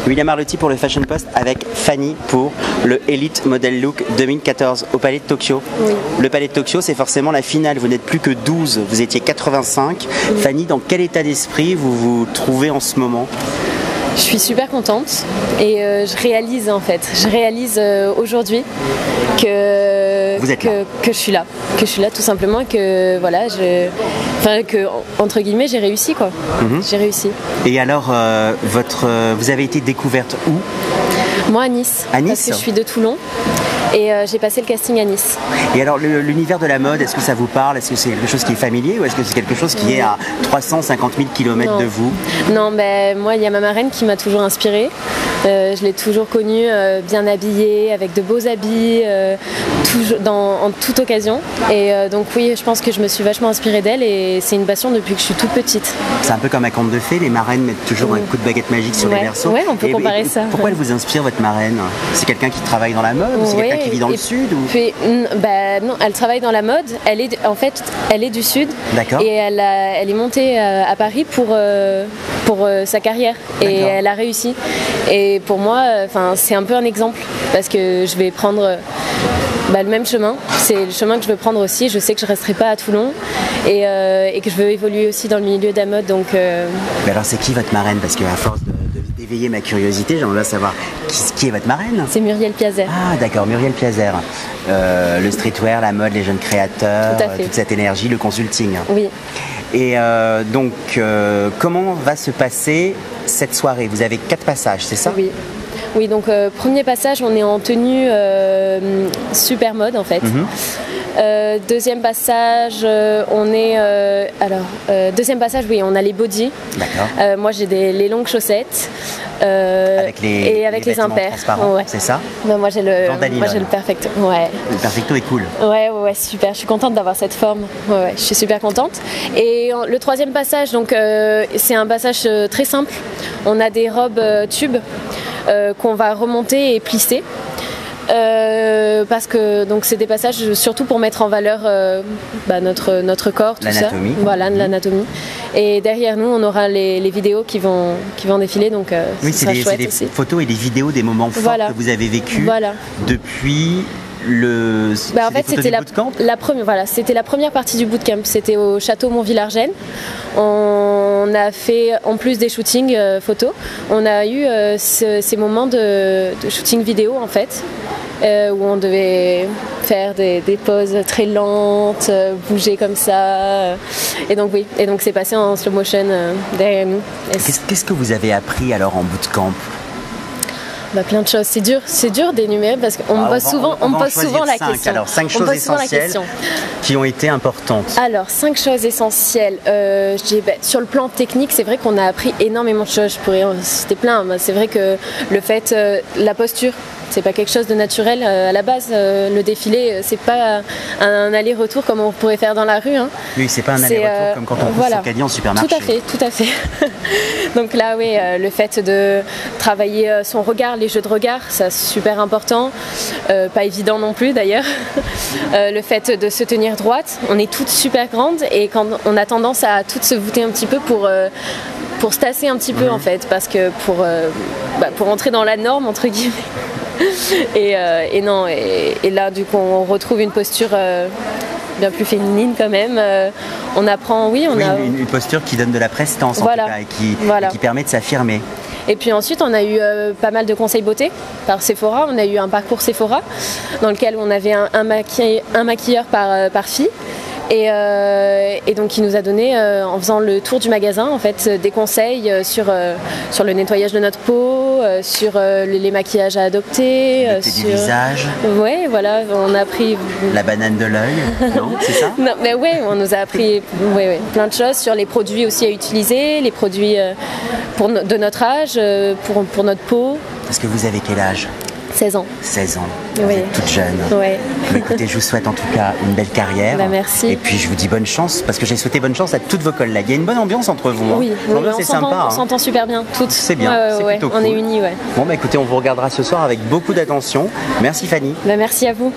William Arlotti pour le Fashion Post avec Fanny pour le Elite Model Look 2014 au Palais de Tokyo. Oui. Le Palais de Tokyo, c'est forcément la finale. Vous n'êtes plus que 12, vous étiez 85. Oui. Fanny, dans quel état d'esprit vous vous trouvez en ce moment ? Je suis super contente et je réalise aujourd'hui que je suis là, tout simplement, que voilà, entre guillemets j'ai réussi quoi. J'ai réussi. Et alors vous avez été découverte où ? Moi à Nice. À Nice. Parce que je suis de Toulon. Et j'ai passé le casting à Nice. Et alors l'univers de la mode, est-ce que ça vous parle? Est-ce que c'est quelque chose qui est familier ou est-ce que c'est quelque chose qui est à 350 000 km de vous? Non, moi il y a ma marraine qui m'a toujours inspirée. Je l'ai toujours connue bien habillée, avec de beaux habits, en toute occasion. Et donc oui, je pense que je me suis vachement inspirée d'elle et c'est une passion depuis que je suis toute petite. C'est un peu comme un conte de fées, les marraines mettent toujours un coup de baguette magique sur les berceaux. Oui, on peut comparer ça. Pourquoi elle vous inspire, votre marraine? C'est quelqu'un qui travaille dans la mode ou c'est quelqu'un qui vit dans le sud ou... Non, elle travaille dans la mode. Elle est du sud. D'accord. Et elle est montée à Paris pour sa carrière. Et elle a réussi. Et pour moi, c'est un peu un exemple parce que je vais prendre le même chemin. C'est le chemin que je veux prendre aussi. Je sais que je ne resterai pas à Toulon et que je veux évoluer aussi dans le milieu de la mode. Donc, Mais alors, c'est qui votre marraine? Parce qu'à force d'éveiller ma curiosité, j'aimerais savoir qui est votre marraine. C'est Muriel Piazer. Ah d'accord, Muriel Piazer. Le streetwear, la mode, les jeunes créateurs, toute cette énergie, le consulting. Oui. Et donc, comment va se passer cette soirée? Vous avez 4 passages, c'est ça? Oui. Oui, donc premier passage, on est en tenue super mode en fait. Deuxième passage, deuxième passage, oui, on a les bodys. D'accord. Moi, j'ai les longues chaussettes. Avec les impairs. Ouais. C'est ça? Moi, j'ai le perfecto. Ouais. Le perfecto est cool. Ouais, super. Je suis contente d'avoir cette forme. Ouais, je suis super contente. Et le troisième passage, donc, c'est un passage très simple. On a des robes tubes qu'on va remonter et plisser. Parce que donc c'est des passages surtout pour mettre en valeur notre corps, tout ça. Voilà, l'anatomie. Et derrière nous, on aura les vidéos qui vont défiler, donc oui, c'est des photos et des vidéos des moments forts que vous avez vécu depuis en fait, c'était c'était la première partie du bootcamp. C'était au château Montvillargennes. On a fait, en plus des shootings photos, on a eu ces moments de shooting vidéo en fait, où on devait faire des poses très lentes, bouger comme ça. Et donc c'est passé en slow motion derrière nous. Qu'est-ce que vous avez appris alors en bootcamp? Plein de choses. C'est dur d'énumérer parce qu'on me pose souvent la question. Alors, 5 choses essentielles qui ont été importantes. Alors, 5 choses essentielles. Je dirais, sur le plan technique, c'est vrai qu'on a appris énormément de choses. Je pourrais en citer plein. C'est vrai que le fait, la posture, c'est pas quelque chose de naturel à la base. Le défilé, c'est pas un aller-retour comme on pourrait faire dans la rue. Hein. Oui, c'est pas un aller-retour comme quand on pousse son caddie en supermarché. Tout à fait. Donc là, oui, le fait de travailler son regard, les jeux de regard, c'est super important. Pas évident non plus d'ailleurs. Le fait de se tenir droite, on est toutes super grandes et quand on a tendance à toutes se voûter un petit peu pour se tasser un petit peu en fait, parce que pour entrer dans la norme entre guillemets. Et là du coup on retrouve une posture bien plus féminine quand même. On apprend, une posture qui donne de la prestance en tout cas, et qui permet de s'affirmer. Et puis ensuite on a eu pas mal de conseils beauté par Sephora. On a eu un parcours Sephora dans lequel on avait un maquilleur par fille. Et donc il nous a donné, en faisant le tour du magasin, en fait, des conseils sur le nettoyage de notre peau, sur les maquillages à adopter, sur du visage. Ouais, voilà, on a appris la banane de l'œil, non, c'est ça? Non, mais ouais, on nous a appris plein de choses sur les produits aussi à utiliser, les produits de notre âge, pour notre peau. Est-ce que vous avez quel âge? 16 ans. 16 ans, vous êtes toute jeune. Ouais. Écoutez, je vous souhaite en tout cas une belle carrière. Merci. Et puis je vous dis bonne chance, parce que j'ai souhaité bonne chance à toutes vos collègues. Il y a une bonne ambiance entre vous. Oui, l'ambiance est sympa. On s'entend super bien, toutes. C'est bien, c'est plutôt cool. On est unis, ouais. Bon, écoutez, on vous regardera ce soir avec beaucoup d'attention. Merci Fanny. Merci à vous.